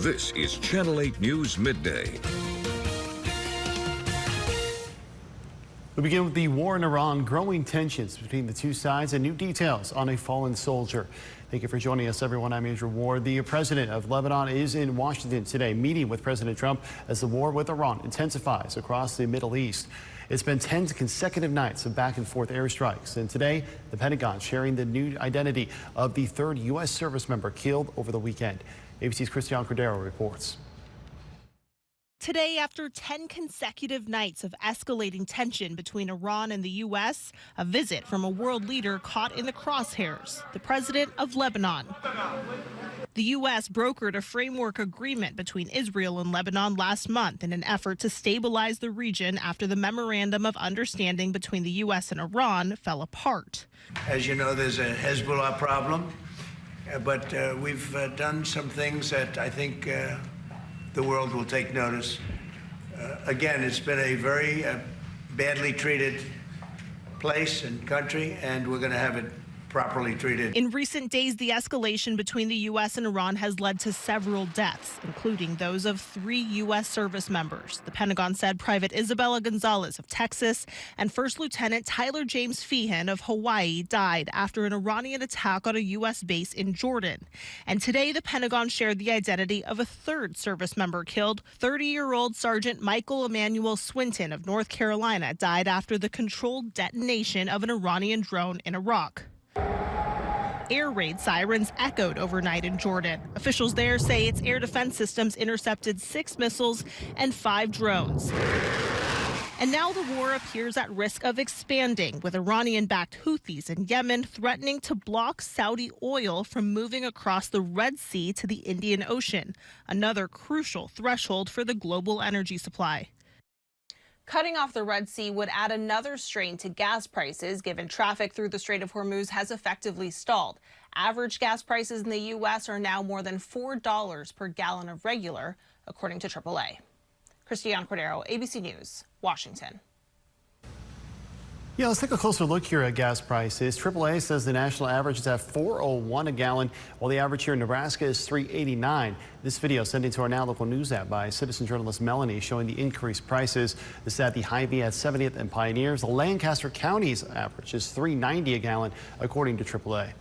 This is Channel 8 News Midday. We begin with the war in Iran, growing tensions between the two sides, and new details on a fallen soldier. Thank you for joining us, everyone. I'm Andrew Ward. The president of Lebanon is in Washington today, meeting with President Trump as the war with Iran intensifies across the Middle East. It's been 10 consecutive nights of back and forth airstrikes, and today the Pentagon sharing the new identity of the third U.S. service member killed over the weekend. ABC's Christian Cordero reports. Today, after 10 consecutive nights of escalating tension between Iran and the U.S., a visit from a world leader caught in the crosshairs, the president of Lebanon. The U.S. brokered a framework agreement between Israel and Lebanon last month in an effort to stabilize the region after the memorandum of understanding between the U.S. and Iran fell apart. As you know, there's a Hezbollah problem, but we've done some things that I think the world will take notice. Again, it's been a very badly treated place and country, and we're going to have it properly treated. In recent days, the escalation between the U.S. and Iran has led to several deaths, including those of 3 U.S. service members. The Pentagon said Private Isabella Gonzalez of Texas and First Lieutenant Tyler James Feehan of Hawaii died after an Iranian attack on a U.S. base in Jordan. And today, the Pentagon shared the identity of a third service member killed. 30-year-old Sergeant Michael Emmanuel Swinton of North Carolina died after the controlled detonation of an Iranian drone in Iraq. Air raid sirens echoed overnight in Jordan. Officials there say its air defense systems intercepted 6 missiles and 5 drones. And now the war appears at risk of expanding, with Iranian-backed Houthis in Yemen threatening to block Saudi oil from moving across the Red Sea to the Indian Ocean, another crucial threshold for the global energy supply. Cutting off the Red Sea would add another strain to gas prices, given traffic through the Strait of Hormuz has effectively stalled. Average gas prices in the U.S. are now more than $4 per gallon of regular, according to AAA. Christian Cordero, ABC News, Washington. Yeah, let's take a closer look here at gas prices. AAA says the national average is at $4.01 a gallon, while the average here in Nebraska is $3.89. This video sent into our Now Local News app by citizen journalist Melanie showing the increased prices. This is at the Hy-Vee at 70th and Pioneers. The Lancaster County's average is $3.90 a gallon, according to AAA.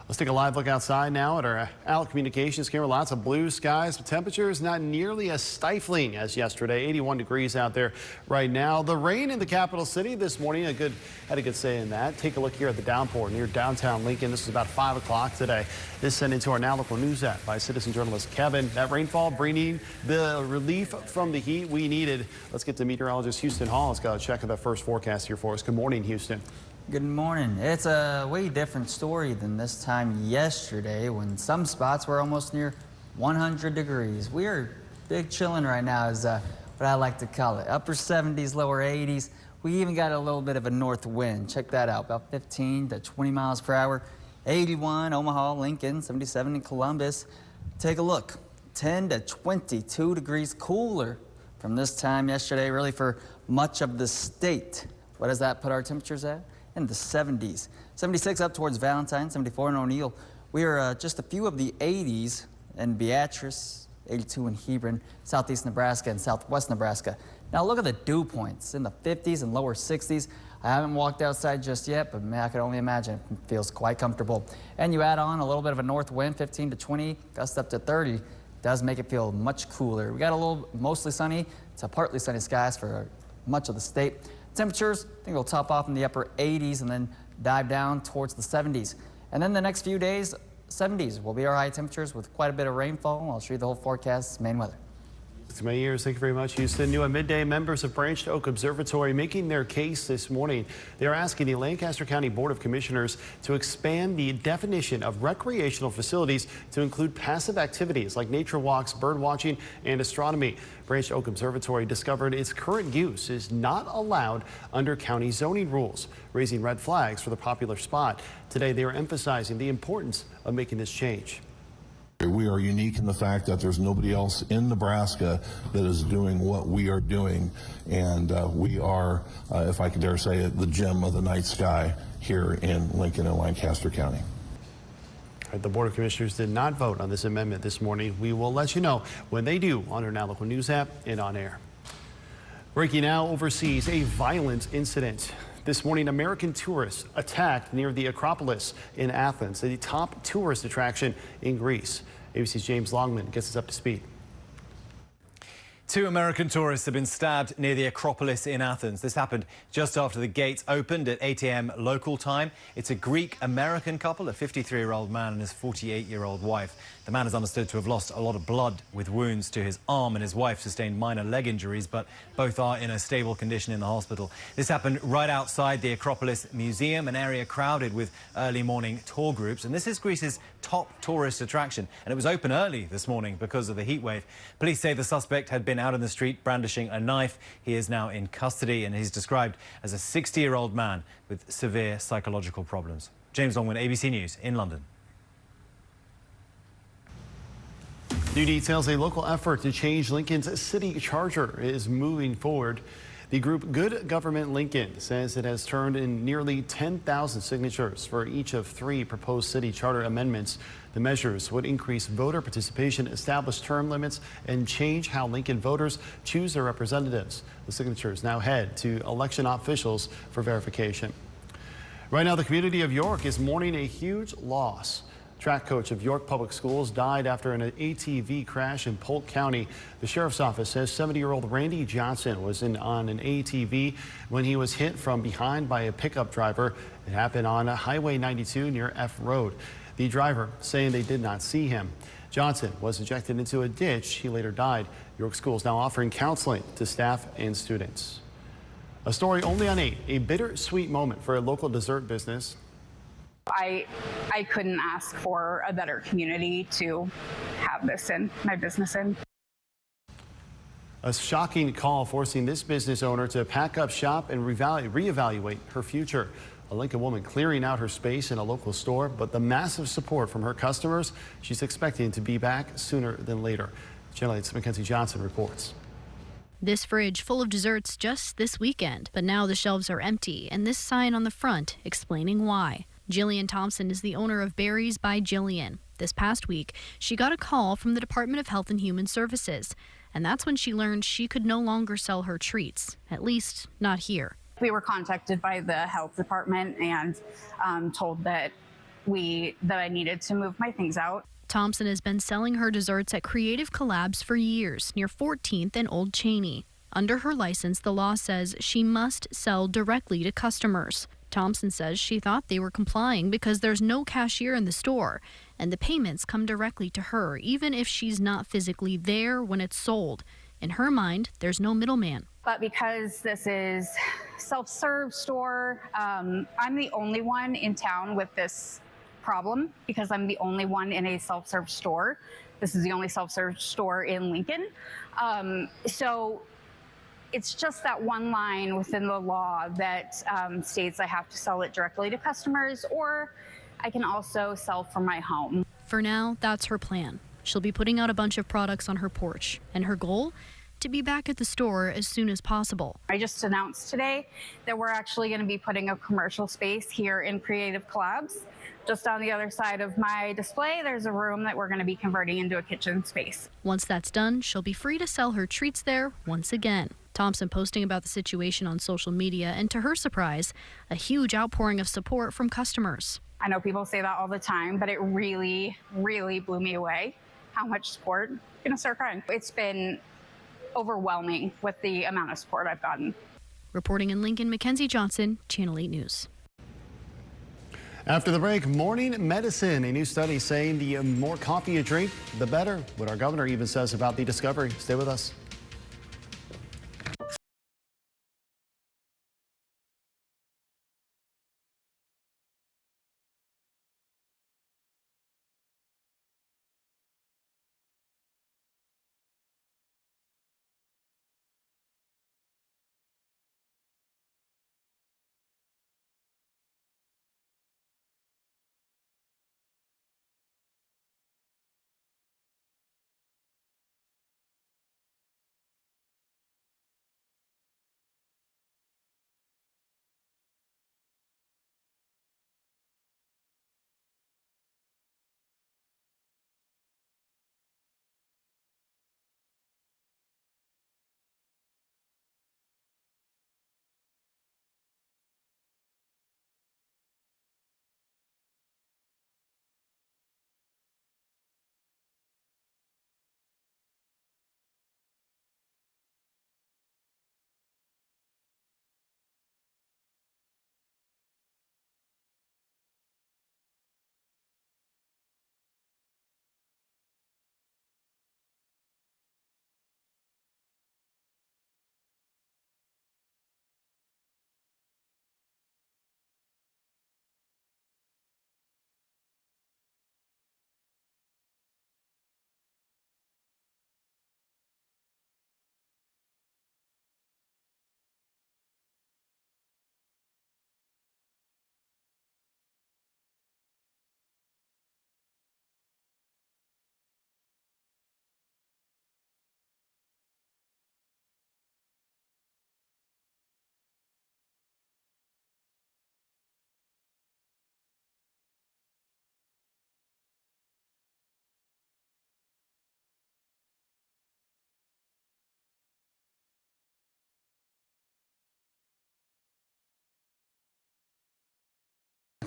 Let's take a live look outside now at our Outlook Communications camera. Lots of blue skies, but temperatures not nearly as stifling as yesterday. 81 degrees out there right now. The rain in the capital city this morning, had a good say in that. Take a look here at the downpour near downtown Lincoln. This is about 5 o'clock today. This sent into our Now Local News app by citizen journalist Kevin. That rainfall bringing the relief from the heat we needed. Let's get to meteorologist Houston Hall. Let's go check the first forecast here for us. Good morning, Houston. Good morning. It's a way different story than this time yesterday when some spots were almost near 100 degrees. We are big chilling right now is what I like to call it. Upper 70s, lower 80s. We even got a little bit of a north wind. Check that out, about 15 to 20 miles per hour. 81, Omaha, Lincoln, 77 in Columbus. Take a look. 10 to 22 degrees cooler from this time yesterday, really for much of the state. What does that put our temperatures at? In the 70s. 76 up towards Valentine, 74 in O'Neill. We are just a few of the 80s in Beatrice, 82 in Hebron, southeast Nebraska and southwest Nebraska. Now look at the dew points in the 50s and lower 60s. I haven't walked outside just yet, but man, I can only imagine it feels quite comfortable. And you add on a little bit of a north wind, 15 to 20, gust up to 30. Does make it feel much cooler. We got a little mostly sunny to partly sunny skies for much of the state. Temperatures, I think will top off in the upper 80s and then dive down towards the 70s. And then the next few days, 70s will be our high temperatures with quite a bit of rainfall. I'll show you the whole forecast, main weather. To my ears. Thank you very much, Houston. New at midday, members of Branched Oak Observatory making their case this morning. They are asking the Lancaster County Board of Commissioners to expand the definition of recreational facilities to include passive activities like nature walks, bird watching, and astronomy. Branched Oak Observatory discovered its current use is not allowed under county zoning rules, raising red flags for the popular spot. Today, they are emphasizing the importance of making this change. We are unique in the fact that there's nobody else in Nebraska that is doing what we are doing, and we are, if I could dare say it, the gem of the night sky here in Lincoln and Lancaster County. The Board of Commissioners did not vote on this amendment this morning. We will let you know when they do on our Now Local News app and on air. Breaking now overseas, a violent incident. This morning, American tourists attacked near the Acropolis in Athens, the top tourist attraction in Greece. ABC's James Longman gets us up to speed. 2 American tourists have been stabbed near the Acropolis in Athens. This happened just after the gates opened at 8 a.m. local time. It's a Greek-American couple, a 53-year-old man and his 48-year-old wife. The man is understood to have lost a lot of blood with wounds to his arm, and his wife sustained minor leg injuries, but both are in a stable condition in the hospital. This happened right outside the Acropolis Museum, an area crowded with early morning tour groups. And this is Greece's top tourist attraction, and it was open early this morning because of the heat wave. Police say the suspect had been out in the street brandishing a knife. He is now in custody, and he's described as a 60-year-old man with severe psychological problems. James Longman, ABC News in London. New details: a local effort to change Lincoln's city charter is moving forward. The group Good Government Lincoln says it has turned in nearly 10,000 signatures for each of 3 proposed city charter amendments. The measures would increase voter participation, establish term limits, and change how Lincoln voters choose their representatives. The signatures now head to election officials for verification. Right now, the community of York is mourning a huge loss. Track coach of York Public Schools died after an ATV crash in Polk County. The sheriff's office says 70-year-old Randy Johnson was on an ATV when he was hit from behind by a pickup driver. It happened on Highway 92 near F Road. The driver saying they did not see him. Johnson was ejected into a ditch. He later died. York Schools now offering counseling to staff and students. A story only on 8, a bittersweet moment for a local dessert business. I couldn't ask for a better community to have this in my business in. A shocking call forcing this business owner to pack up shop and reevaluate her future. A Lincoln woman clearing out her space in a local store, but the massive support from her customers, she's expecting to be back sooner than later. Channel 8's Mackenzie Johnson reports. This fridge full of desserts just this weekend, but now the shelves are empty, and this sign on the front explaining why. Jillian Thompson is the owner of Berries by Jillian. This past week, she got a call from the Department of Health and Human Services, and that's when she learned she could no longer sell her treats, at least not here. We were contacted by the health department and told that I needed to move my things out. Thompson has been selling her desserts at Creative Collabs for years near 14th and Old Cheney. Under her license, the law says she must sell directly to customers. Thompson says she thought they were complying because there's no cashier in the store, and the payments come directly to her, even if she's not physically there when it's sold. In her mind, there's no middleman. But because this is self-serve store, I'm the only one in town with this problem because I'm the only one in a self-serve store. This is the only self-serve store in Lincoln. So it's just that one line within the law that states I have to sell it directly to customers, or I can also sell from my home. For now, that's her plan. She'll be putting out a bunch of products on her porch, and her goal? To be back at the store as soon as possible. I just announced today that we're actually going to be putting a commercial space here in Creative Collabs. Just on the other side of my display, there's a room that we're going to be converting into a kitchen space. Once that's done, she'll be free to sell her treats there once again. Thompson posting about the situation on social media, and to her surprise, a huge outpouring of support from customers. I know people say that all the time, but it really, really blew me away how much support. I'm going to start crying. It's been overwhelming with the amount of support I've gotten. Reporting in Lincoln, Mackenzie Johnson, Channel 8 News. After the break, morning medicine. A new study saying the more coffee you drink, the better. What our governor even says about the discovery. Stay with us.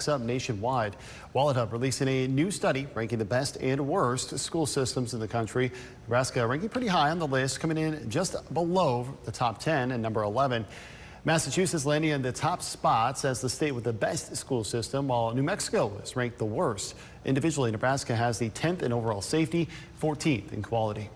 spikes up nationwide. Wallet Hub releasing a new study ranking the best and worst school systems in the country. Nebraska ranking pretty high on the list, coming in just below the top 10 and number 11. Massachusetts landing in the top spots as the state with the best school system, while New Mexico is ranked the worst. Individually, Nebraska has the 10th in overall safety, 14th in quality.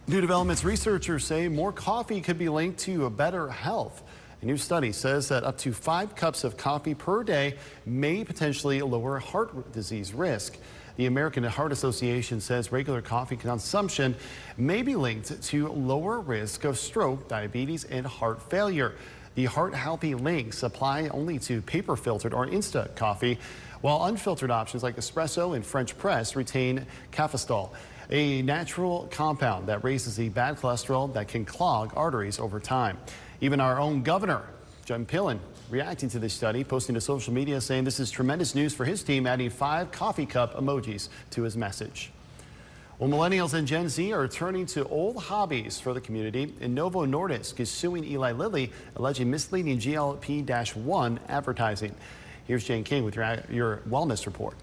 New developments, researchers say more coffee could be linked to a better health. A new study says that up to 5 cups of coffee per day may potentially lower heart disease risk. The American Heart Association says regular coffee consumption may be linked to lower risk of stroke, diabetes, and heart failure. The heart healthy links apply only to paper filtered or instant coffee, while unfiltered options like espresso and French press retain cafestol, a natural compound that raises the bad cholesterol that can clog arteries over time. Even our own governor, Jim Pillen, reacting to this study, posting to social media saying this is tremendous news for his team, adding 5 coffee cup emojis to his message. Well, millennials and Gen Z are turning to old hobbies for the community, and Novo Nordisk is suing Eli Lilly, alleging misleading GLP-1 advertising. Here's Jane King with your wellness report.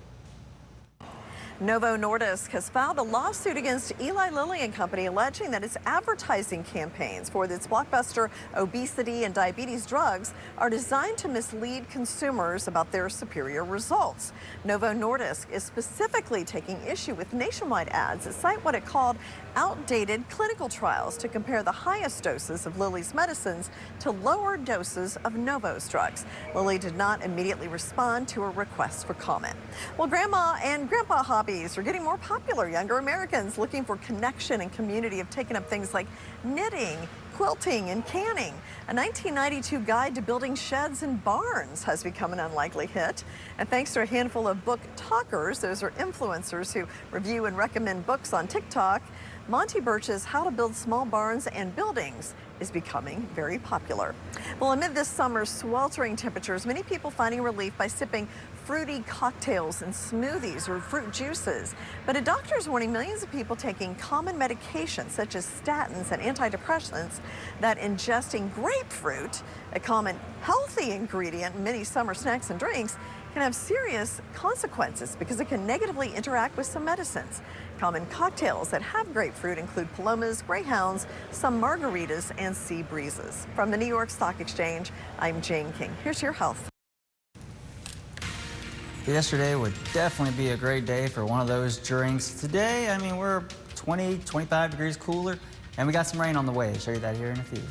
Novo Nordisk has filed a lawsuit against Eli Lilly and Company, alleging that its advertising campaigns for its blockbuster obesity and diabetes drugs are designed to mislead consumers about their superior results. Novo Nordisk is specifically taking issue with nationwide ads that cite what it called outdated clinical trials to compare the highest doses of Lilly's medicines to lower doses of Novo's drugs. Lilly did not immediately respond to a request for comment. Well, grandma and grandpa hobbies are getting more popular. Younger Americans looking for connection and community have taken up things like knitting, quilting, and canning. A 1992 guide to building sheds and barns has become an unlikely hit. And thanks to a handful of book talkers, those are influencers who review and recommend books on TikTok, Monty Birch's How to Build Small Barns and Buildings is becoming very popular. Well, amid this summer's sweltering temperatures, many people finding relief by sipping fruity cocktails and smoothies or fruit juices. But a doctor is warning millions of people taking common medications such as statins and antidepressants that ingesting grapefruit, a common healthy ingredient in many summer snacks and drinks, can have serious consequences because it can negatively interact with some medicines. Common cocktails that have grapefruit include Palomas, Greyhounds, some margaritas, and sea breezes. From the New York Stock Exchange, I'm Jane King. Here's your health. Yesterday would definitely be a great day for one of those drinks. Today, I mean, we're 20, 25 degrees cooler, and we got some rain on the way. I'll show you that here in a few.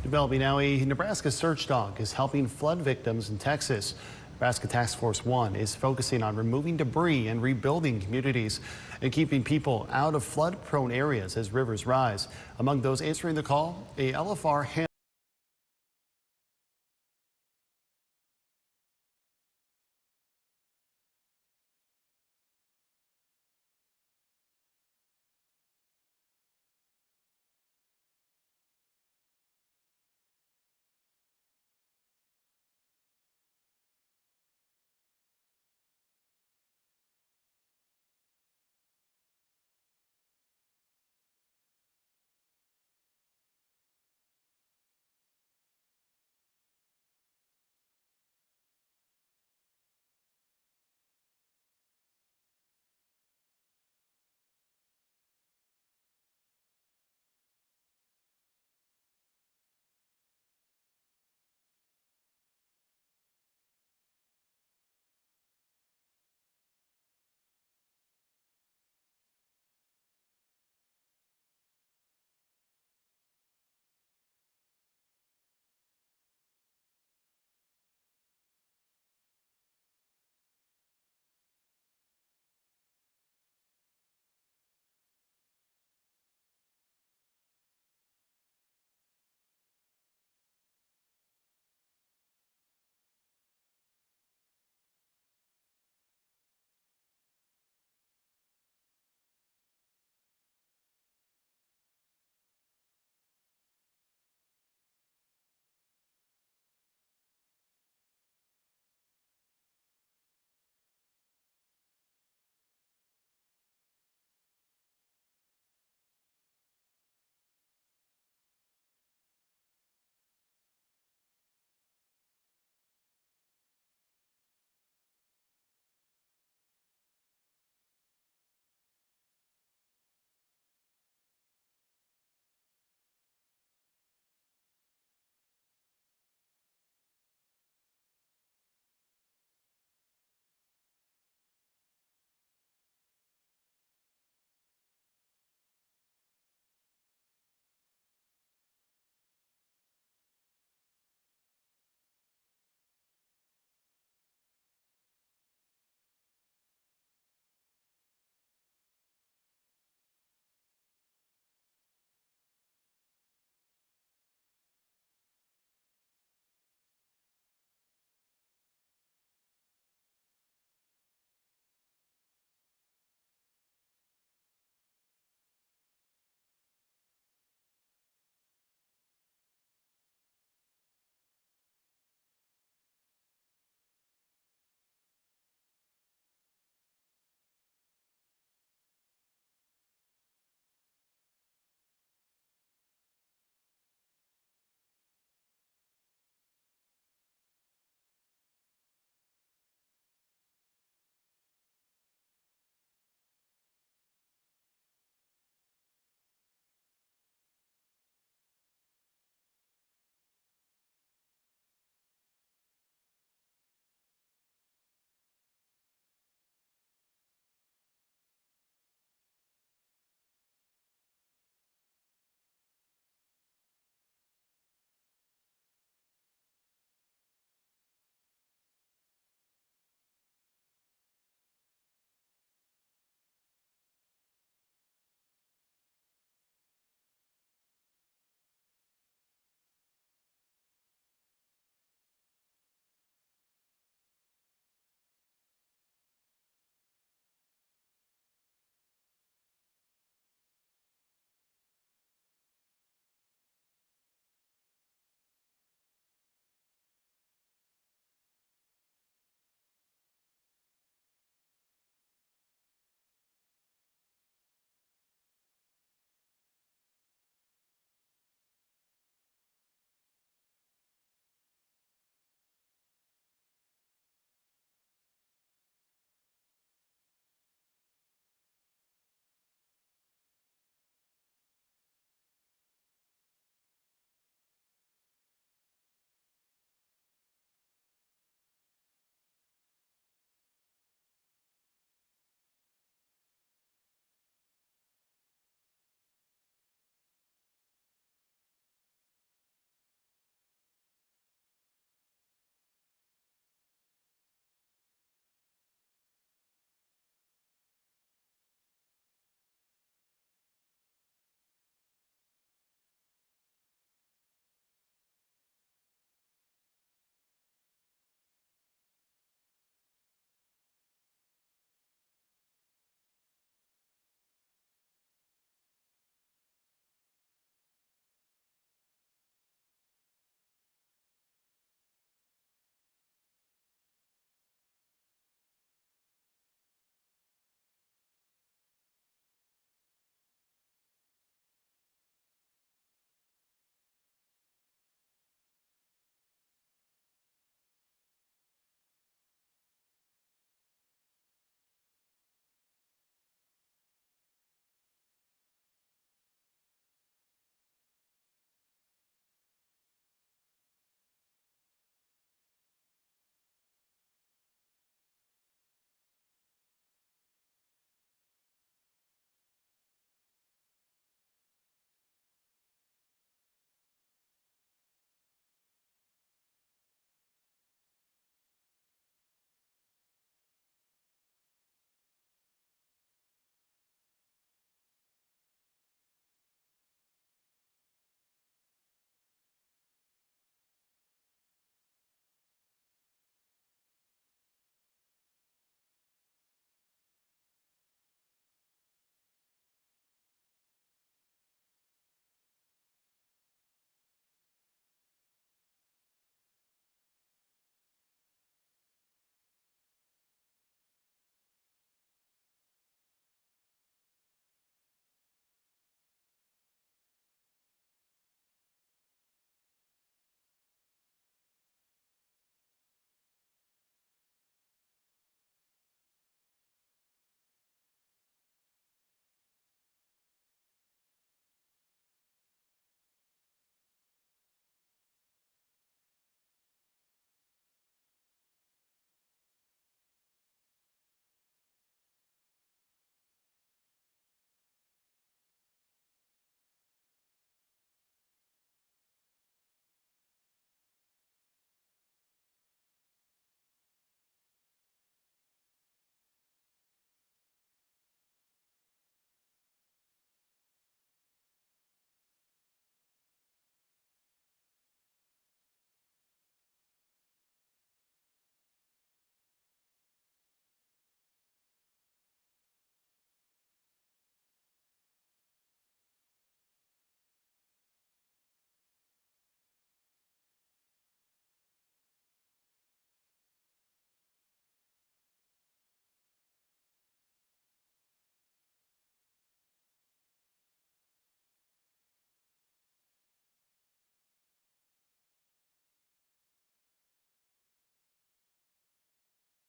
Developing now, a Nebraska search dog is helping flood victims in Texas. Nebraska Task Force 1 is focusing on removing debris and rebuilding communities and keeping people out of flood-prone areas as rivers rise. Among those answering the call, a LFR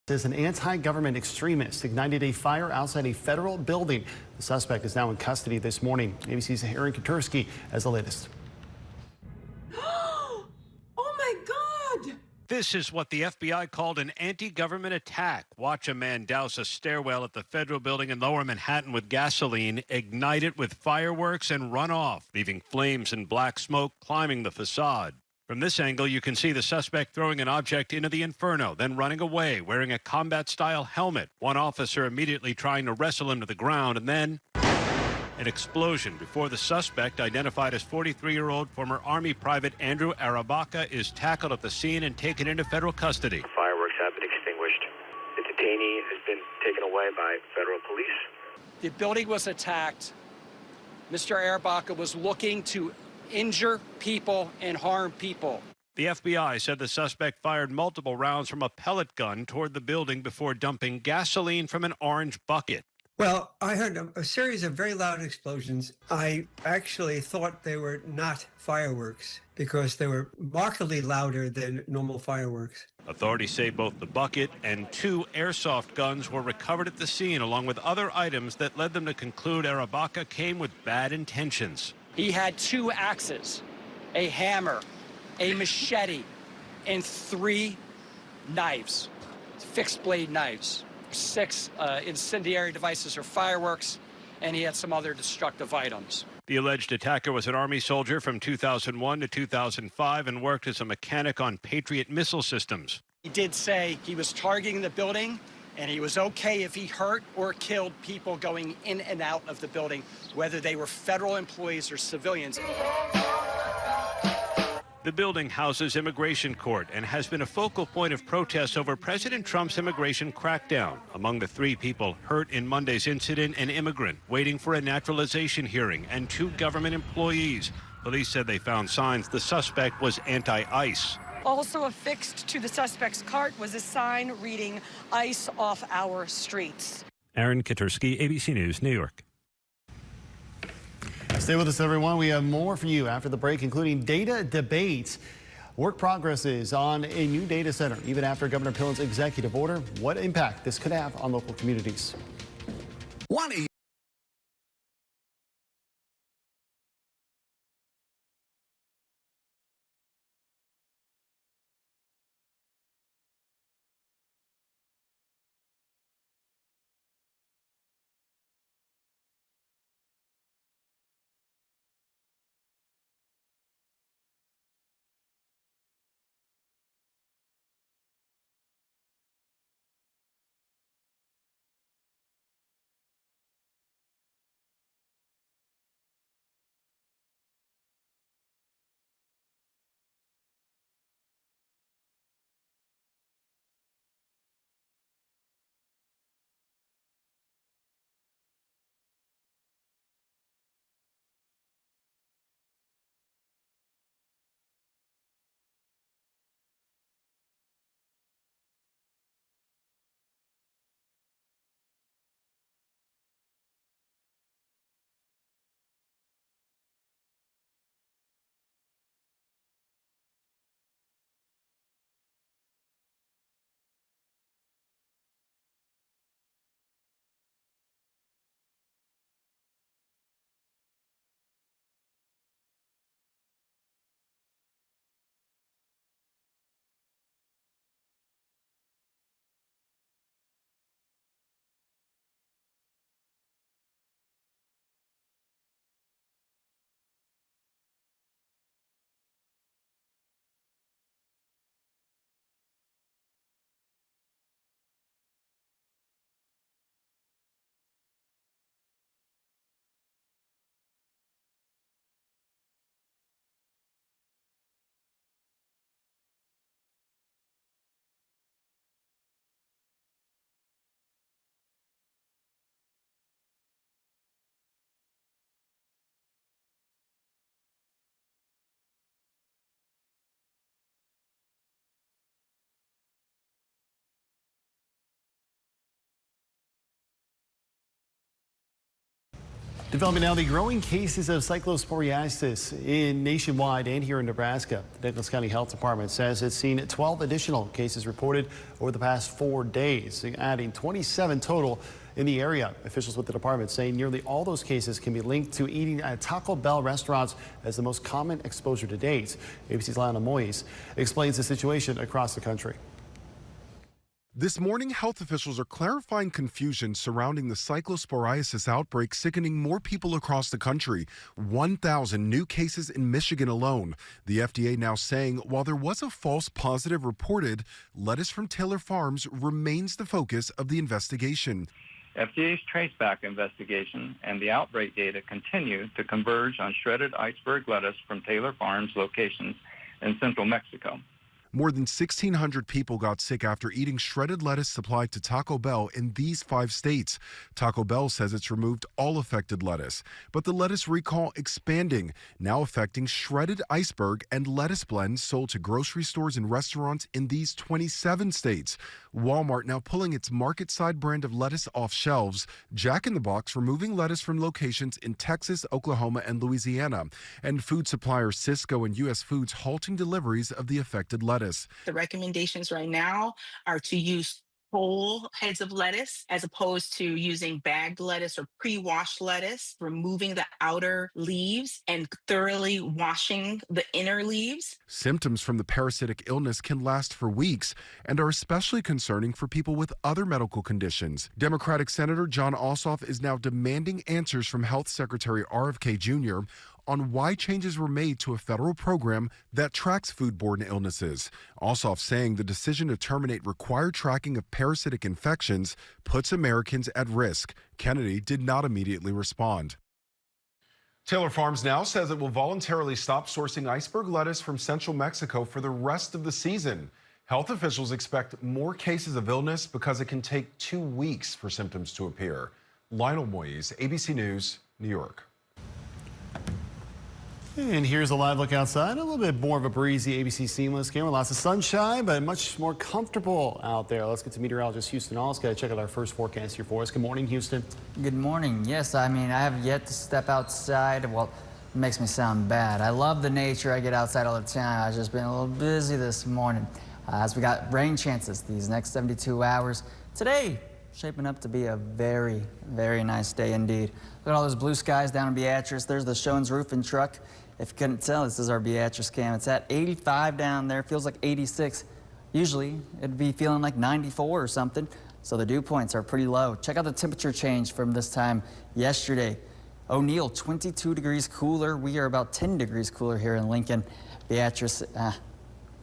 Says an anti-government extremist ignited a fire outside a federal building. The suspect is now in custody this morning. ABC's Aaron Katursky has the latest. Oh my God! This is what the FBI called an anti-government attack. Watch a man douse a stairwell at the federal building in Lower Manhattan with gasoline, ignite it with fireworks, and run off, leaving flames and black smoke climbing the facade. From this angle, you can see the suspect throwing an object into the inferno, then running away, wearing a combat-style helmet. One officer immediately trying to wrestle him to the ground, and then an explosion before the suspect, identified as 43-year-old former Army Private Andrew Arabaka, is tackled at the scene and taken into federal custody. Fireworks have been extinguished. The detainee has been taken away by federal police. The building was attacked. Mr. Arabaka was looking to injure people and harm people. The FBI said the suspect fired multiple rounds from a pellet gun toward the building before dumping gasoline from an orange bucket. Well, I heard a series of very loud explosions. I actually thought they were not fireworks because they were markedly louder than normal fireworks. Authorities say both the bucket and 2 airsoft guns were recovered at the scene, along with other items that led them to conclude Arabaka came with bad intentions. He had 2 axes, a hammer, a machete, and 3 knives, fixed blade knives. 6 incendiary devices or fireworks, and he had some other destructive items. The alleged attacker was an Army soldier from 2001 to 2005 and worked as a mechanic on Patriot missile systems. He did say he was targeting the building, and he was okay if he hurt or killed people going in and out of the building, whether they were federal employees or civilians. The building houses immigration court and has been a focal point of protests over President Trump's immigration crackdown. Among the 3 people hurt in Monday's incident, an immigrant waiting for a naturalization hearing and 2 government employees. Police said they found signs the suspect was anti-ICE. Also affixed to the suspect's cart was a sign reading "ICE off our streets." Aaron Katursky, ABC News, New York. Stay with us, everyone. We have more for you after the break, including data debates. Work progresses on a new data center, even after Governor Pillen's executive order. What impact this could have on local communities. Developing now, the growing cases of cyclosporiasis nationwide and here in Nebraska. The Douglas County Health Department says it's seen 12 additional cases reported over the past 4 days, adding 27 total in the area. Officials with the department say nearly all those cases can be linked to eating at Taco Bell restaurants as the most common exposure to date. ABC's Lionel Moyes explains the situation across the country. This morning, health officials are clarifying confusion surrounding the cyclosporiasis outbreak, sickening more people across the country. 1,000 new cases in Michigan alone. The FDA now saying while there was a false positive reported, lettuce from Taylor Farms remains the focus of the investigation. FDA's traceback investigation and the outbreak data continue to converge on shredded iceberg lettuce from Taylor Farms locations in central Mexico. More than 1,600 people got sick after eating shredded lettuce supplied to Taco Bell in these 5 states. Taco Bell says it's removed all affected lettuce, but the lettuce recall expanding, now affecting shredded iceberg and lettuce blends sold to grocery stores and restaurants in these 27 states. Walmart now pulling its Market Side brand of lettuce off shelves. Jack in the Box removing lettuce from locations in Texas, Oklahoma, and Louisiana. And food supplier Sysco and U.S. Foods halting deliveries of the affected lettuce. The recommendations right now are to use whole heads of lettuce as opposed to using bagged lettuce or pre-washed lettuce, removing the outer leaves and thoroughly washing the inner leaves. Symptoms from the parasitic illness can last for weeks and are especially concerning for people with other medical conditions. Democratic Senator John Ossoff is now demanding answers from Health Secretary RFK Jr. on why changes were made to a federal program that tracks foodborne illnesses. Ossoff saying the decision to terminate required tracking of parasitic infections puts Americans at risk. Kennedy did not immediately respond. Taylor Farms now says it will voluntarily stop sourcing iceberg lettuce from central Mexico for the rest of the season. Health officials expect more cases of illness because it can take 2 weeks for symptoms to appear. Lionel Moyes, ABC News, New York. And here's a live look outside. A little bit more of a breezy ABC Seamless camera. Lots of sunshine, but much more comfortable out there. Let's get to meteorologist Houston Allscott. Check out our first forecast here for us. Good morning, Houston. Good morning. Yes, I mean, I have yet to step outside. Well, it makes me sound bad. I love the nature. I get outside all the time. I've just been a little busy this morning. As we got rain chances these next 72 hours. Today, shaping up to be a very, very nice day indeed. Look at all those blue skies down in Beatrice. There's the Shones roofing truck. If you couldn't tell, this is our Beatrice cam. It's at 85 down there. Feels like 86. Usually, it'd be feeling like 94 or something. So the dew points are pretty low. Check out the temperature change from this time yesterday. O'Neill, 22 degrees cooler. We are about 10 degrees cooler here in Lincoln. Beatrice,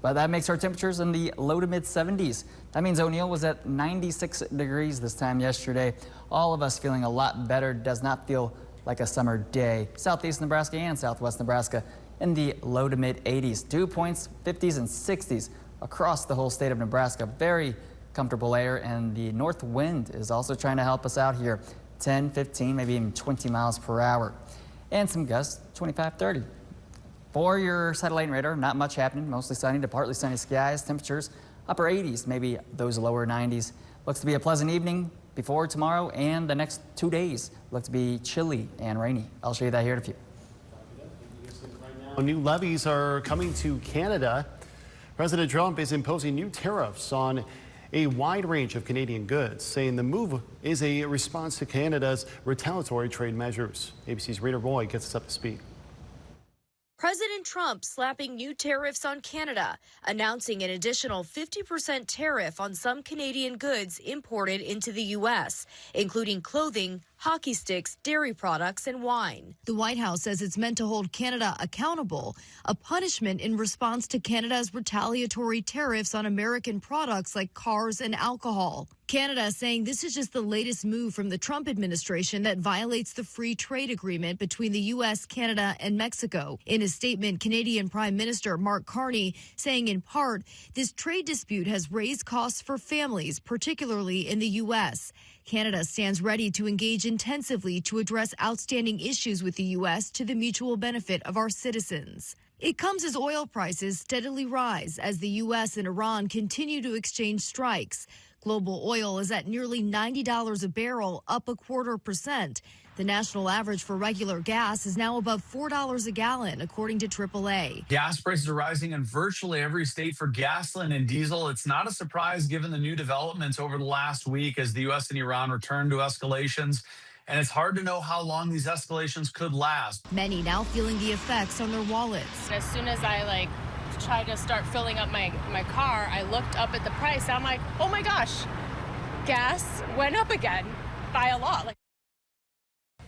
but that makes our temperatures in the low to mid 70s. That means O'Neill was at 96 degrees this time yesterday. All of us feeling a lot better. Does not feel like a summer day. Southeast Nebraska and Southwest Nebraska in the low to mid 80s. Dew points 50s and 60s across the whole state of Nebraska. Very comfortable air, and the north wind is also trying to help us out here. 10, 15, maybe even 20 miles per hour. And some gusts, 25, 30. For your satellite radar, not much happening. Mostly sunny to partly sunny skies. Temperatures upper 80s, maybe those lower 90s. Looks to be a pleasant evening before tomorrow, and the next 2 days look to be chilly and rainy. I'll show you that here in a few. New levies are coming to Canada. President Trump is imposing new tariffs on a wide range of Canadian goods, saying the move is a response to Canada's retaliatory trade measures. ABC's Rita Roy gets us up to speed. President Trump slapping new tariffs on Canada, announcing an additional 50% tariff on some Canadian goods imported into the U.S., including clothing, hockey sticks, dairy products, and wine. The White House says it's meant to hold Canada accountable, a punishment in response to Canada's retaliatory tariffs on American products like cars and alcohol. Canada saying this is just the latest move from the Trump administration that violates the free trade agreement between the U.S., Canada, and Mexico. In a statement, Canadian Prime Minister Mark Carney saying in part, this trade dispute has raised costs for families, particularly in the U.S. Canada stands ready to engage intensively to address outstanding issues with the U.S. to the mutual benefit of our citizens. It comes as oil prices steadily rise as the U.S. and Iran continue to exchange strikes. Global oil is at nearly $90 a barrel, up 0.25%. The national average for regular gas is now above $4 a gallon, according to AAA. Gas prices are rising in virtually every state for gasoline and diesel. It's not a surprise given the new developments over the last week as the U.S. and Iran return to escalations. And it's hard to know how long these escalations could last. Many now feeling the effects on their wallets. As soon as I tried to start filling up my car, I looked up at the price. I'm like, oh my gosh, gas went up again by a lot.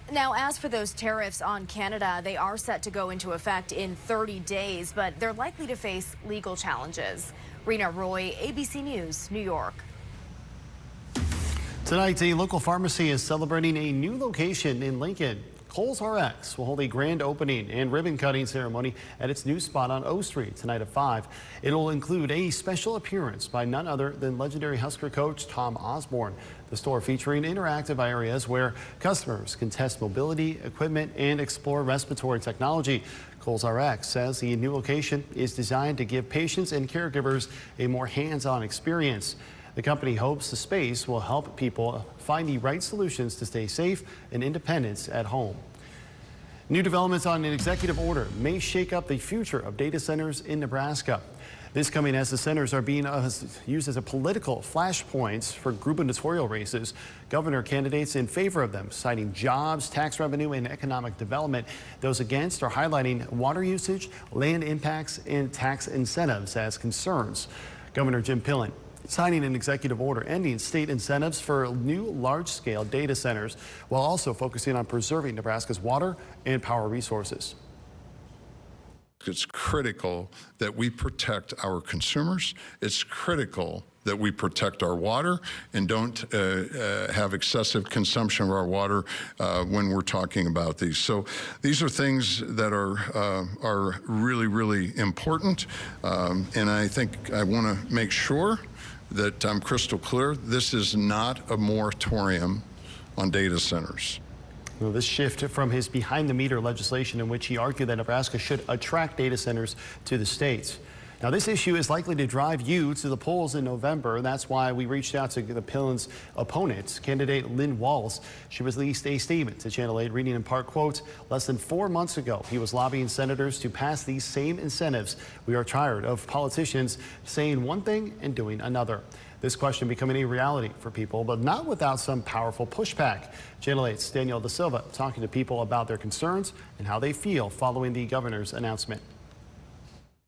Now, as for those tariffs on Canada, they are set to go into effect in 30 days, but they're likely to face legal challenges. Rena Roy, ABC News, New York. Tonight, a local pharmacy is celebrating a new location in Lincoln. Kohl's RX will hold a grand opening and ribbon cutting ceremony at its new spot on O Street tonight at 5. It'll include a special appearance by none other than legendary Husker coach Tom Osborne. The store featuring interactive areas where customers can test mobility, equipment, and explore respiratory technology. Kohl's RX says the new location is designed to give patients and caregivers a more hands-on experience. The company hopes the space will help people find the right solutions to stay safe and independent at home. New developments on an executive order may shake up the future of data centers in Nebraska. This coming as the centers are being used as a political flashpoints for gubernatorial races. Governor candidates in favor of them, citing jobs, tax revenue, and economic development. Those against are highlighting water usage, land impacts, and tax incentives as concerns. Governor Jim Pillen signing an executive order ending state incentives for new large-scale data centers while also focusing on preserving Nebraska's water and power resources. It's critical that we protect our consumers. It's critical that we protect our water and don't have excessive consumption of our water when we're talking about these. So these are things that are really, really important. And I think I want to make sure that I'm crystal clear. This is not a moratorium on data centers. Well, this shift from his behind-the-meter legislation in which he argued that Nebraska should attract data centers to the states. Now, this issue is likely to drive you to the polls in November. That's why we reached out to the Pillen's opponent, candidate Lynn Walls. She released a statement to Channel 8, reading in part, quote, "Less than 4 months ago, he was lobbying senators to pass these same incentives. We are tired of politicians saying one thing and doing another." This question becoming a reality for people, but not without some powerful pushback. Channel 8's Danielle Da Silva talking to people about their concerns and how they feel following the governor's announcement.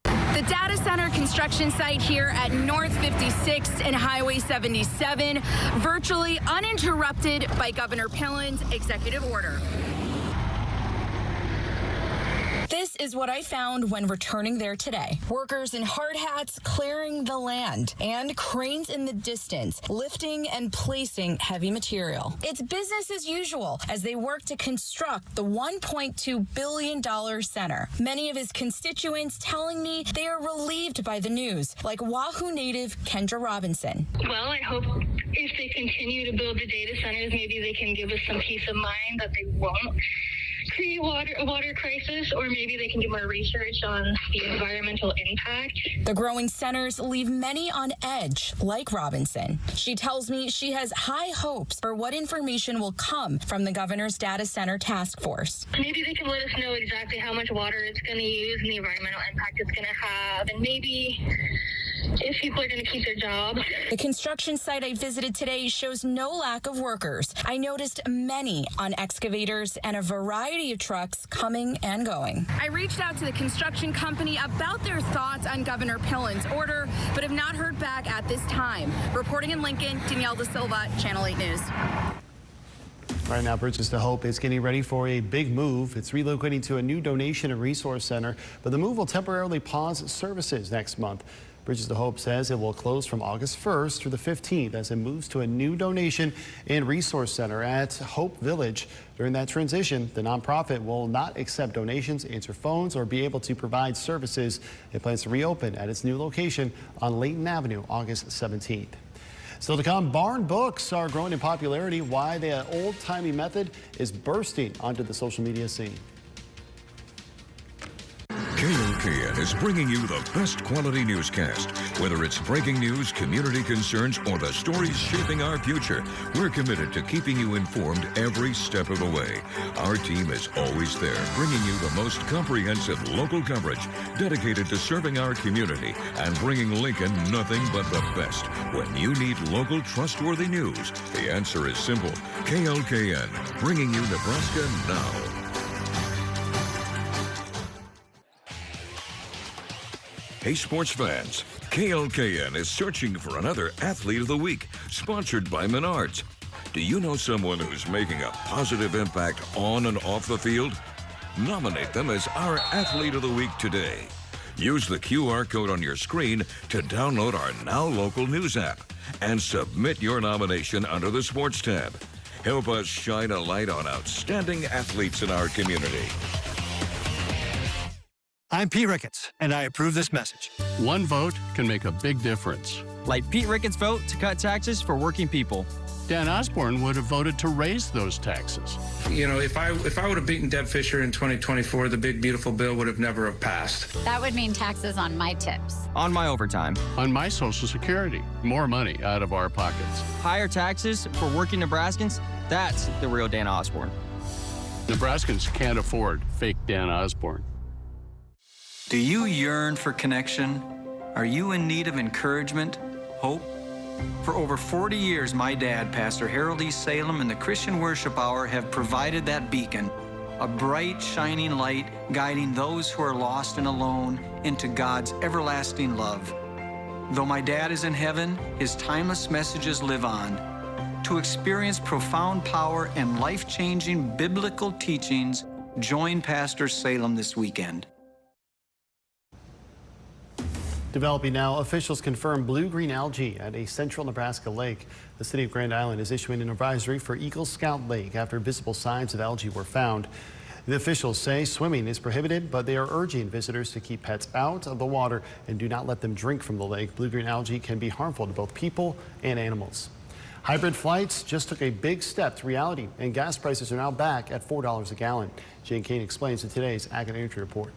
The data center construction site here at North 56th and Highway 77, virtually uninterrupted by Governor Pillen's executive order. This is what I found when returning there today. Workers in hard hats clearing the land and cranes in the distance, lifting and placing heavy material. It's business as usual as they work to construct the $1.2 billion center. Many of his constituents telling me they are relieved by the news, like Wahoo native Kendra Robinson. Well, I hope if they continue to build the data centers, maybe they can give us some peace of mind that they won't create a water crisis, or maybe they can do more research on the environmental impact. The growing centers leave many on edge, like Robinson. She tells me she has high hopes for what information will come from the governor's data center task force. Maybe they can let us know exactly how much water it's going to use and the environmental impact it's going to have, and maybe if people are going to keep their jobs. The construction site I visited today shows no lack of workers. I noticed many on excavators and a variety of trucks coming and going. I reached out to the construction company about their thoughts on Governor Pillen's order, but have not heard back at this time. Reporting in Lincoln, Danielle Da Silva, Channel 8 News. Right now, Bridges to Hope is getting ready for a big move. It's relocating to a new donation and resource center, but the move will temporarily pause services next month. Bridges to Hope says it will close from August 1st through the 15th as it moves to a new donation and resource center at Hope Village. During that transition, the nonprofit will not accept donations, answer phones, or be able to provide services. It plans to reopen at its new location on Layton Avenue, August 17th. Still to come, barn books are growing in popularity. Why the old-timey method is bursting onto the social media scene. KOK KLKN is bringing you the best quality newscast. Whether it's breaking news, community concerns, or the stories shaping our future, we're committed to keeping you informed every step of the way. Our team is always there, bringing you the most comprehensive local coverage dedicated to serving our community and bringing Lincoln nothing but the best. When you need local, trustworthy news, the answer is simple. KLKN, bringing you Nebraska now. Hey, sports fans, KLKN is searching for another Athlete of the Week, sponsored by Menards. Do you know someone who's making a positive impact on and off the field? Nominate them as our Athlete of the Week today. Use the QR code on your screen to download our Now Local News app and submit your nomination under the Sports tab. Help us shine a light on outstanding athletes in our community. I'm Pete Ricketts, and I approve this message. One vote can make a big difference. Like Pete Ricketts' vote to cut taxes for working people. Dan Osborne would have voted to raise those taxes. You know, if I would have beaten Deb Fisher in 2024, the big, beautiful bill would have never passed. That would mean taxes on my tips. On my overtime. On my Social Security. More money out of our pockets. Higher taxes for working Nebraskans. That's the real Dan Osborne. Nebraskans can't afford fake Dan Osborne. Do you yearn for connection? Are you in need of encouragement, hope? For over 40 years, my dad, Pastor Harold E. Salem, and the Christian Worship Hour have provided that beacon, a bright, shining light guiding those who are lost and alone into God's everlasting love. Though my dad is in heaven, his timeless messages live on. To experience profound power and life-changing biblical teachings, join Pastor Salem this weekend. Developing now, officials confirm blue-green algae at a central Nebraska lake. The city of Grand Island is issuing an advisory for Eagle Scout Lake after visible signs of algae were found. The officials say swimming is prohibited, but they are urging visitors to keep pets out of the water and do not let them drink from the lake. Blue-green algae can be harmful to both people and animals. Hybrid flights just took a big step to reality, and gas prices are now back at $4 a gallon. Jane Kane explains in today's Ag and Energy Report.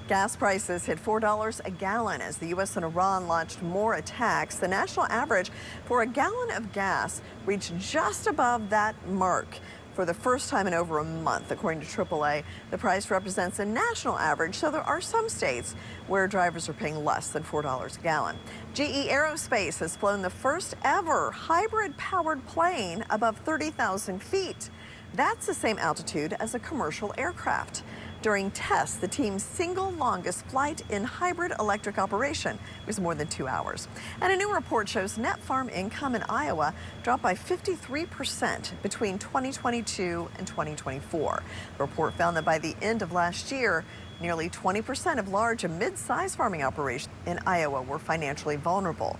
Gas prices hit $4 a gallon as the U.S. and Iran launched more attacks. The national average for a gallon of gas reached just above that mark for the first time in over a month. According to AAA, the price represents a national average, so there are some states where drivers are paying less than $4 a gallon. GE Aerospace has flown the first ever hybrid-powered plane above 30,000 feet. That's the same altitude as a commercial aircraft. During tests, the team's single longest flight in hybrid electric operation was more than 2 hours. And a new report shows net farm income in Iowa dropped by 53% between 2022 and 2024. The report found that by the end of last year, nearly 20% of large and mid-sized farming operations in Iowa were financially vulnerable.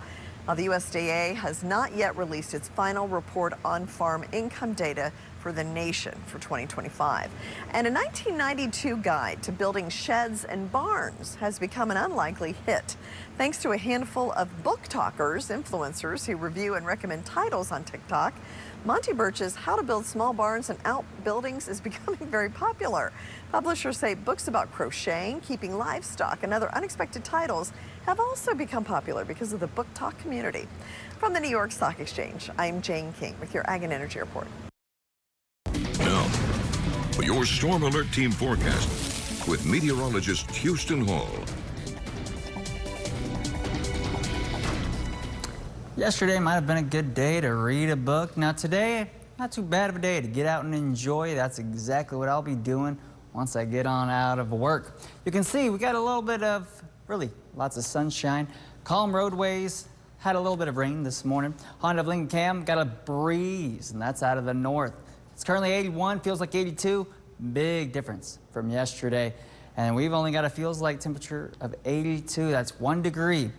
Now, the USDA has not yet released its final report on farm income data for the nation for 2025. And a 1992 guide to building sheds and barns has become an unlikely hit. Thanks to a handful of book talkers, influencers who review and recommend titles on TikTok, Monty Birch's How to Build Small Barns and Outbuildings is becoming very popular. Publishers say books about crocheting, keeping livestock, and other unexpected titles have also become popular because of the book talk community. From the New York Stock Exchange, I'm Jane King with your Ag and Energy Report. Now, for your Storm Alert Team forecast with meteorologist Houston Hall. Yesterday might have been a good day to read a book. Now today, not too bad of a day to get out and enjoy. That's exactly what I'll be doing once I get on out of work. You can see we got a little bit of, really, lots of sunshine. Calm roadways, had a little bit of rain this morning. Honda of Lincoln Cam got a breeze, and that's out of the north. It's currently 81, feels like 82. Big difference from yesterday. And we've only got a feels like temperature of 82. That's 1 degree.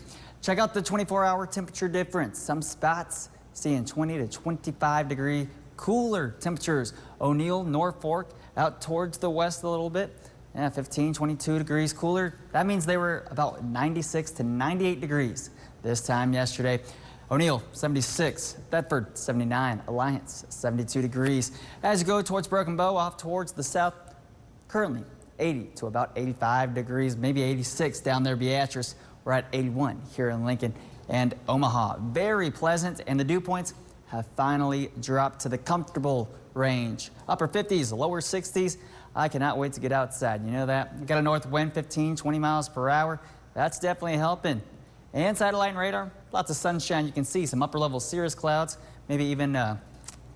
Check out the 24-hour temperature difference. Some spots seeing 20 to 25 degree cooler temperatures. O'Neill, Norfolk, out towards the west a little bit. Yeah, 15, 22 degrees cooler. That means they were about 96 to 98 degrees this time yesterday. O'Neill, 76. Bedford, 79. Alliance, 72 degrees. As you go towards Broken Bow, off towards the south, currently 80 to about 85 degrees, maybe 86 down there, Beatrice. We're at 81 here in Lincoln and Omaha. Very pleasant, and the dew points have finally dropped to the comfortable range. Upper 50s, lower 60s. I cannot wait to get outside. You know that? We got a north wind 15, 20 miles per hour. That's definitely helping. And satellite and radar, lots of sunshine. You can see some upper level cirrus clouds, maybe even a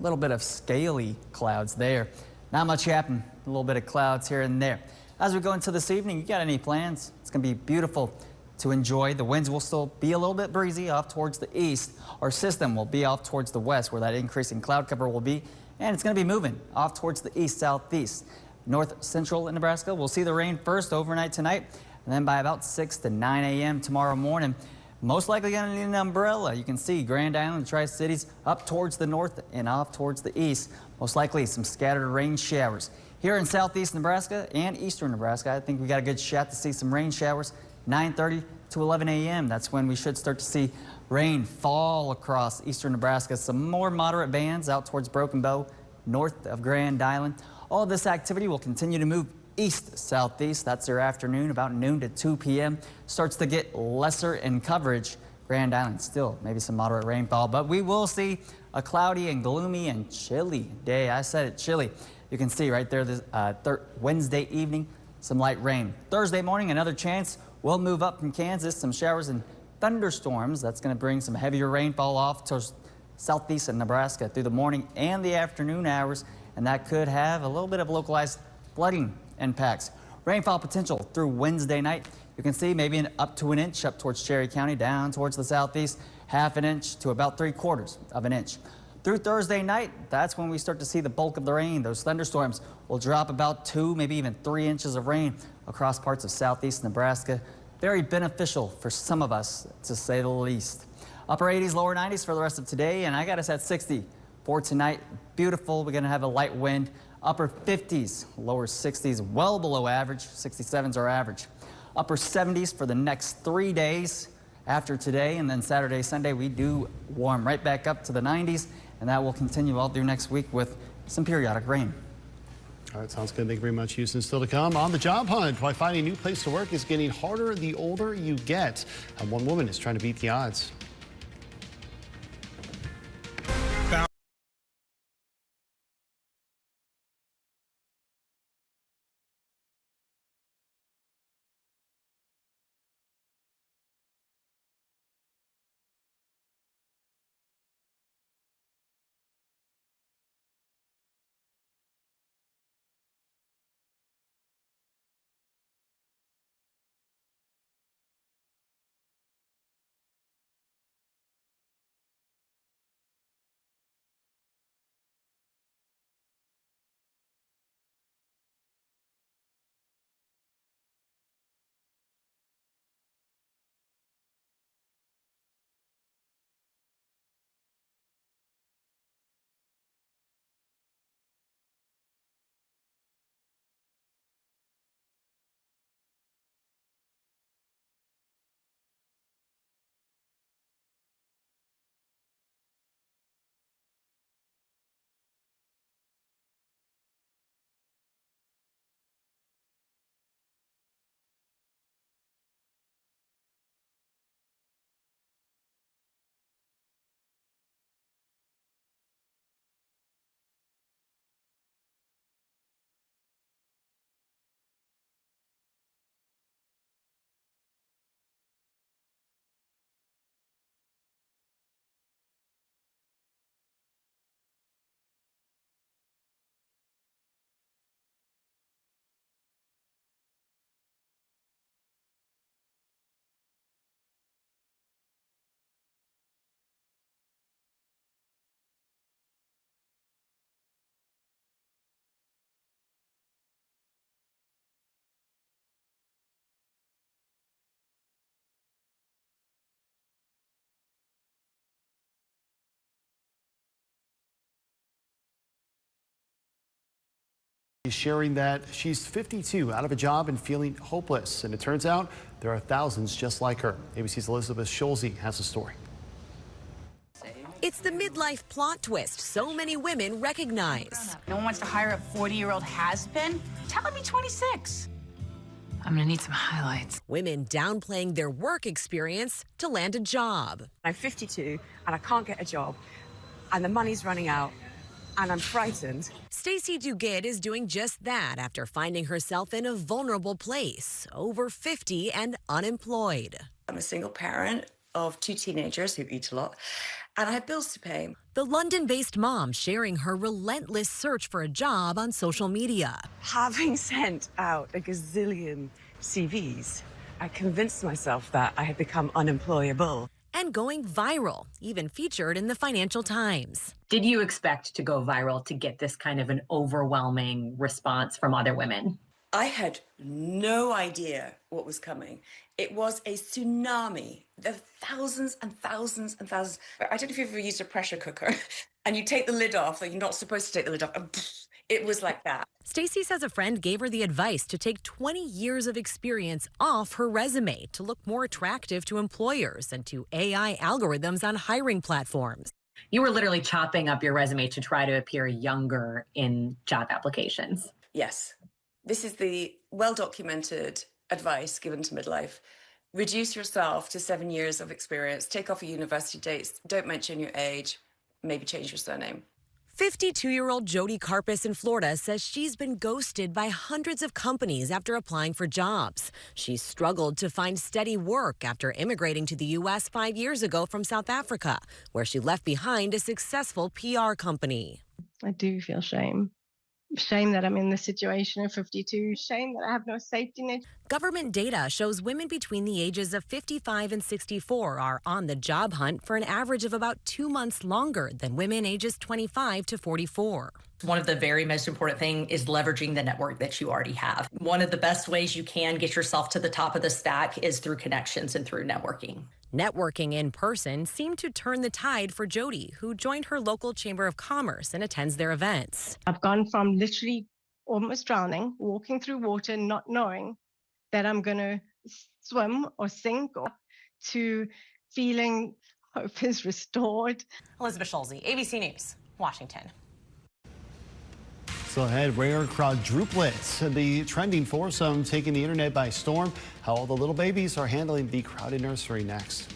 little bit of scaly clouds there. Not much happening, a little bit of clouds here and there. As we go into this evening, you got any plans? It's going to be beautiful to enjoy. The winds will still be a little bit breezy off towards the east. Our system will be off towards the west where that increasing cloud cover will be. And it's going to be moving off towards the east southeast. North central in Nebraska, we'll see the rain first overnight tonight. And then by about 6 to 9 a.m. tomorrow morning, most likely going to need an umbrella. You can see Grand Island, Tri-Cities up towards the north and off towards the east. Most likely some scattered rain showers. Here in southeast Nebraska and eastern Nebraska, I think we got a good shot to see some rain showers 9:30 to 11 a.m. That's when we should start to see rain fall across eastern Nebraska. Some more moderate bands out towards Broken Bow, north of Grand Island. All of this activity will continue to move east-southeast. That's their afternoon, about noon to 2 p.m. Starts to get lesser in coverage. Grand Island still maybe some moderate rainfall, but we will see a cloudy and gloomy and chilly day. I said it, chilly. You can see right there this Wednesday evening, some light rain. Thursday morning, another chance. We'll move up from Kansas, some showers and thunderstorms. That's going to bring some heavier rainfall off to southeast of Nebraska through the morning and the afternoon hours, and that could have a little bit of localized flooding impacts. Rainfall potential through Wednesday night. You can see maybe up to an inch up towards Cherry County, down towards the southeast, half an inch to about 3/4 of an inch. Through Thursday night, that's when we start to see the bulk of the rain. Those thunderstorms will drop about 2, maybe even 3 inches of rain across parts of southeast Nebraska. Very beneficial for some of us, to say the least. Upper 80s, lower 90s for the rest of today, and I got us at 60 for tonight. Beautiful. We're going to have a light wind. Upper 50s, lower 60s, well below average. 67s are average. Upper 70s for the next 3 days after today, and then Saturday, Sunday, we do warm right back up to the 90s, and that will continue all through next week with some periodic rain. All right, sounds good. Thank you very much, Houston. Still to come, on the job hunt, why finding a new place to work is getting harder the older you get. And one woman is trying to beat the odds. She's sharing that she's 52, out of a job and feeling hopeless. And it turns out there are thousands just like her. ABC's Elizabeth Scholze has a story. It's the midlife plot twist so many women recognize. No one wants to hire a 40-year-old has-been. Tell him he's 26. I'm gonna need some highlights. Women downplaying their work experience to land a job. I'm 52 and I can't get a job and the money's running out and I'm frightened. Stacey Duguid is doing just that after finding herself in a vulnerable place, over 50 and unemployed. I'm a single parent of 2 teenagers who eat a lot, and I have bills to pay. The London-based mom sharing her relentless search for a job on social media. Having sent out a gazillion CVs, I convinced myself that I had become unemployable. And going viral, even featured in the Financial Times. Did you expect to go viral to get this kind of an overwhelming response from other women? I had no idea what was coming. It was a tsunami. There were thousands and thousands and thousands. I don't know if you've ever used a pressure cooker and you take the lid off, like you're not supposed to take the lid off. And it was like that. Stacey says a friend gave her the advice to take 20 years of experience off her resume to look more attractive to employers and to AI algorithms on hiring platforms. You were literally chopping up your resume to try to appear younger in job applications. Yes. This is the well-documented advice given to midlife. Reduce yourself to 7 years of experience, take off your university dates, don't mention your age, maybe change your surname. 52-year-old Jody Karpus in Florida says she's been ghosted by hundreds of companies after applying for jobs. She's struggled to find steady work after immigrating to the U.S. 5 years ago from South Africa, where she left behind a successful PR company. I do feel shame. Shame that I'm in this situation at 52. Shame that I have no safety net. Government data shows women between the ages of 55 and 64 are on the job hunt for an average of about 2 months longer than women ages 25 to 44. One of the very most important things is leveraging the network that you already have. One of the best ways you can get yourself to the top of the stack is through connections and through networking. Networking in person seemed to turn the tide for Jody, who joined her local Chamber of Commerce and attends their events. I've gone from literally almost drowning, walking through water, not knowing that I'm going to swim or sink, or to feeling hope is restored. Elizabeth Schulze, ABC News, Washington. So ahead, rare quadruplets, the trending foursome taking the internet by storm. How all the little babies are handling the crowded nursery next.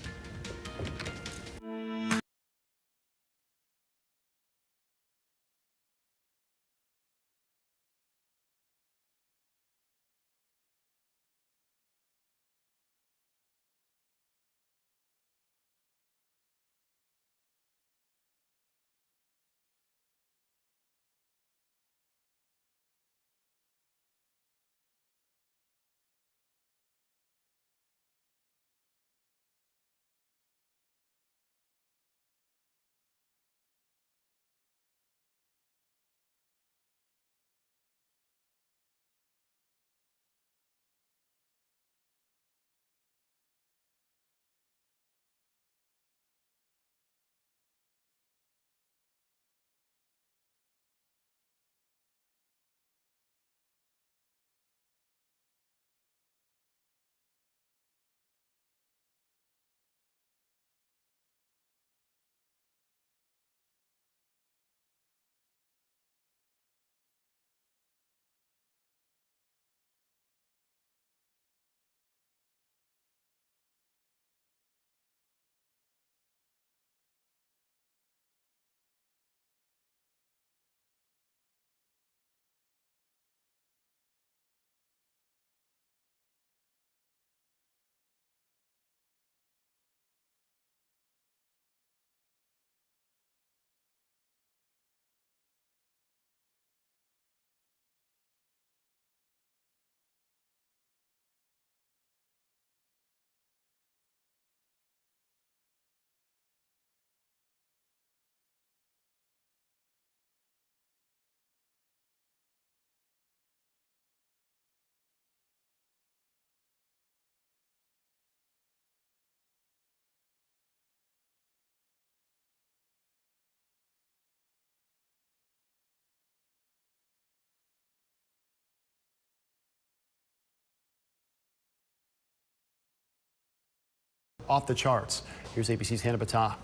Off the charts. Here's ABC's Hannah Battah.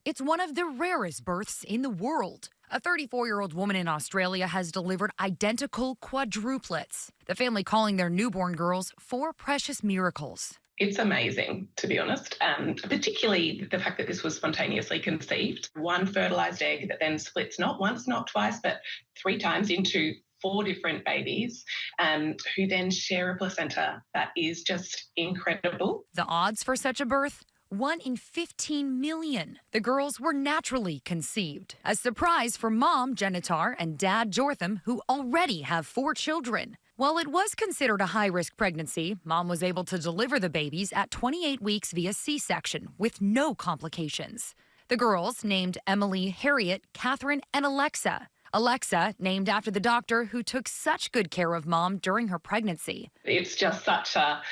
It's one of the rarest births in the world. A 34-year-old woman in Australia has delivered identical quadruplets. The family calling their newborn girls 4 precious miracles. It's amazing, to be honest, particularly the fact that this was spontaneously conceived. One fertilised egg that then splits not once, not twice, but 3 times into 4 different babies who then share a placenta. That is just incredible. The odds for such a birth? 1 in 15 million. The girls were naturally conceived. A surprise for mom, Genitar, and dad, Jortham, who already have 4 children. While it was considered a high-risk pregnancy, mom was able to deliver the babies at 28 weeks via C-section with no complications. The girls, named Emily, Harriet, Catherine, and Alexa. Alexa, named after the doctor who took such good care of mom during her pregnancy. It's just such a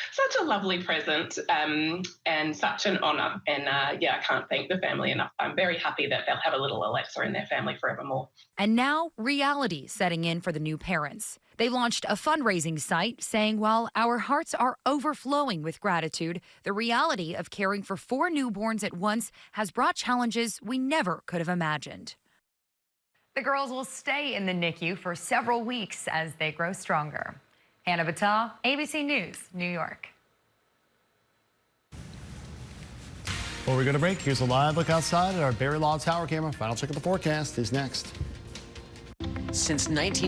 lovely present and such an honour. And I can't thank the family enough. I'm very happy that they'll have a little Alexa in their family forevermore. And now reality setting in for the new parents. They launched a fundraising site saying while our hearts are overflowing with gratitude, the reality of caring for 4 newborns at once has brought challenges we never could have imagined. The girls will stay in the NICU for several weeks as they grow stronger. Hannah Batal, ABC News, New York. Before we go to break, here's a live look outside at our Barry Law Tower camera. Final check of the forecast is next. Since 19